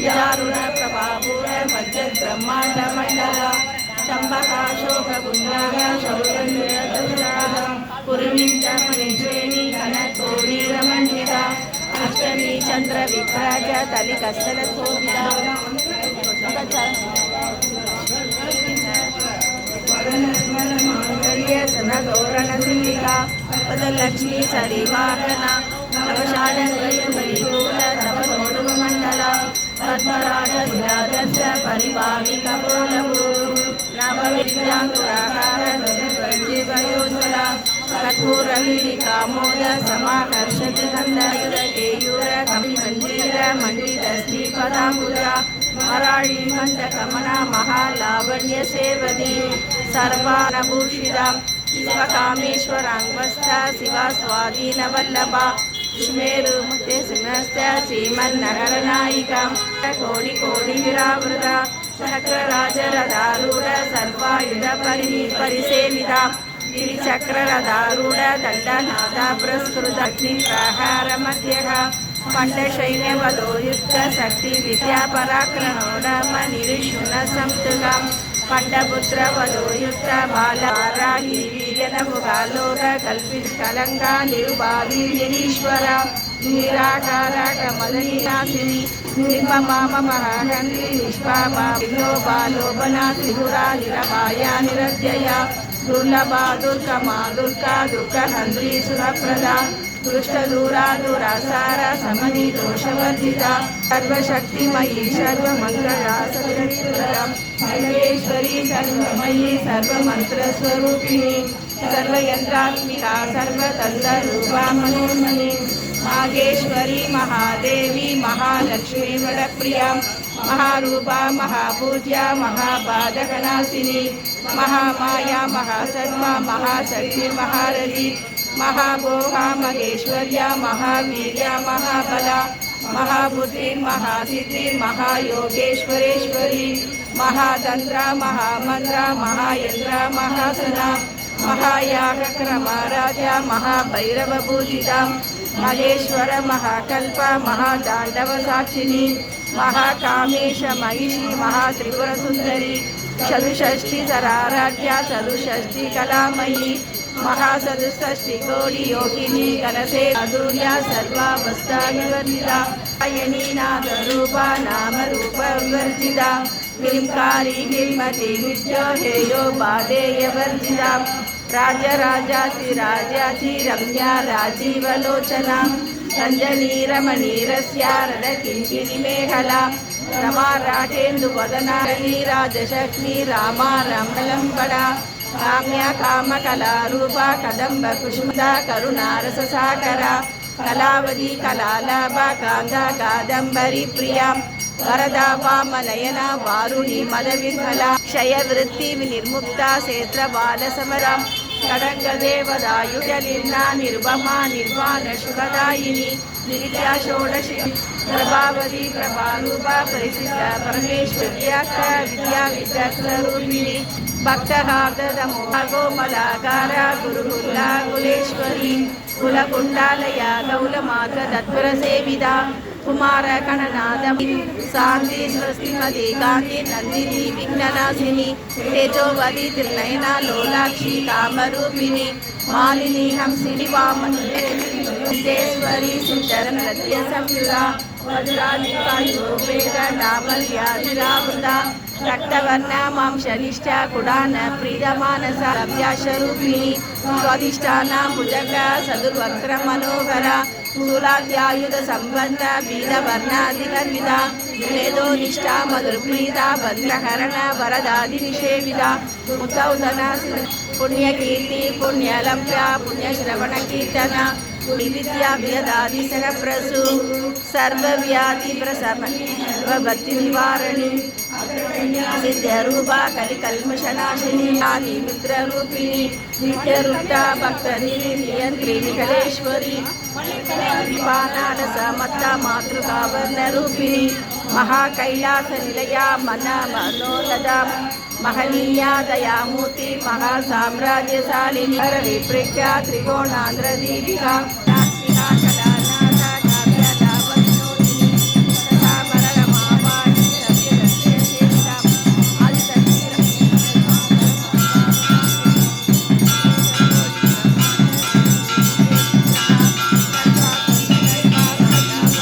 विदारुण प्रभापूर मज्जत् ब्रह्मांड मंडल चंपकाशोकपुंजाग शौचन्द्रदुष्टाः पुरुमिंचमणिश्रेणी कनकोडीरमण्डिता अष्टमी चंद्र विभ्राज तलिकस्थलशोभिता सनगौरणसिंहिका पदलक्ष्मी सरिवाहना नवशालूल नवनोडुमण्डल पद्मराज विराजस्य परिभाविकपोलभू नवविद्याङ्कुराकार जीवयोज्वला कर्पूरवीरिकामोद समाकर्षति हन्दयुरकेयूर कविमञ्जीर मण्डितश्रीपदाम्बुजा मराळी मन्दकमना महालावण्य सेवदी सर्वानभूषिता शिवकामेश्वराङ्गस्था शिवा स्वाधीनवल्लभा श्मेरुमुते सिंहस्य श्रीमन्नगरनायिका कोटिकोटिविरावृता चक्रराजरथारूढ सर्वायुध परिसेविता गिरिचक्ररथारूढ दण्डनादा पुरस्कृत अग्निप्रहारमध्यः पण्डशैन्यवधो युक्तशक्ति विद्यापराक्रमोडमनिरीक्षुण संस्तुतां पण्डपुत्रवधो युक्त बालवाराहि वीर्यनमुखालोक कल्पितकलङ्का निरुपावीर्यनीश्वर निराकार कमलहीनासिनी निर्ममामहन्त्रि निष्पापा बालोपना त्रिपुरा निरपाया निरत्यया दुर्लभा दुर्गमा दुर्गा दुर्गहन्त्री सुरप्रदा दुष्टदूरा दुरासार समनी दोषवर्जिता सर्वशक्तिमयी सर्वमङ्गला सर्वेश्वरी सर्वमयी सर्वमन्त्रस्वरूपिणी सर्वयन्त्रात्मिका सर्वतन्त्ररूपा मनोन्मयी मागेश्वरी महादेवी महालक्ष्मी वरप्रिया महारूपा महापूज्या महापादकनाशिनी महामाया महासत्मा महाशक्ति महारथी महाभोगा महेश्वर्या महावीर्या महाबला महाबुद्धि महासिद्धि महायोगेश्वरेश्वरी महातंत्रा महामंत्रा महायंत्रा महासना महायागक्रमराजा महाभैरवपूजिता महेश्वर महाकल्प महादाण्डवसाक्षिणी महाकामेश महिषी महात्रिपुरसुंदरी चतुष्षष्टिधराराध्या चतुष्षष्टि कलामयी महासदुष्षष्टि कोटि योगिनी गणसे अदूर्या सर्वावस्थाविवर्जिता यनीनाथरूपा नामरूप विवर्जिता गिरिंकारी गिरिमती विद्यो हेयो बाधेयवर्जिता राजराजाति राजाति रम्या राजीवलोचना रञ्जनीरमणीरस्यारद किङ्किणिमेखला रमा राकेन्दुवदना राजशक्ति रामा रमलम्बडा काम्या कामकलारूपा कदम्ब कुष्मदा करुणारससागरा कलावती कलालाभा कान्ता कादम्बरी प्रिया वरदा वामनयना वारुणी मदविह्वला क्षयवृत्ति निर्मुक्ता क्षेत्र बालसमरा कडङ्गदेवदायुधलिर्ना निर्भमा निर्वाण शुभदायिनी विद्या षोडशी प्रभावती प्रभारूपा परिसिद्ध परमेश्वर्या विद्या विद्यास्वरूपिणी भक्तहार्दमोहगोमलाकार गुरुकुला कुलेश्वरी कुलकुण्डालया गौलमात्र तत्परसेविता कुमार कणनाद शांति स्वस्तिमती गांधी नंदिनी विघ्ननाशिनी तेजोवती त्रिनयना लोलाक्षी कामरूपिणी मालिनी हंसिनी वामनेश्वरी सुंदर नृत्य संयुरा वज्राधिका योगेद डाबल्याधिरावृता रक्तवर्ण मांशनिष्ठा कुडान प्रीतमानसा लव्याशरूपिणी स्वादिष्ठाना भुजग सदुर्वक्र मनोहरा शूलाद्यायुध संबंध बीजवर्णाधिगर्विता मेधो निष्ठा मधुरप्रीता भद्रहरण वरदादि निषेविता मुक्तौधना पुण्यकीर्ति पुण्यलभ्या पुण्यश्रवण कीर्तन विद्या व्यदादि सहप्रसु सर्वव्याधि प्रशमन भक्ति निवारणी सिद्धरूपा कलिकल्मषनाशिनी आदि मित्ररूपिणी नित्यरुक्ता भक्तनियंत्री निखलेश्वरी पानाडसमत्ता मातृकावर्णरूपिणी महाकैलास निलया मना मनोलदा महनीया दयामूर्ति महासाम्राज्यशालिनी विप्रख्या त्रिकोणांध्र दीपिका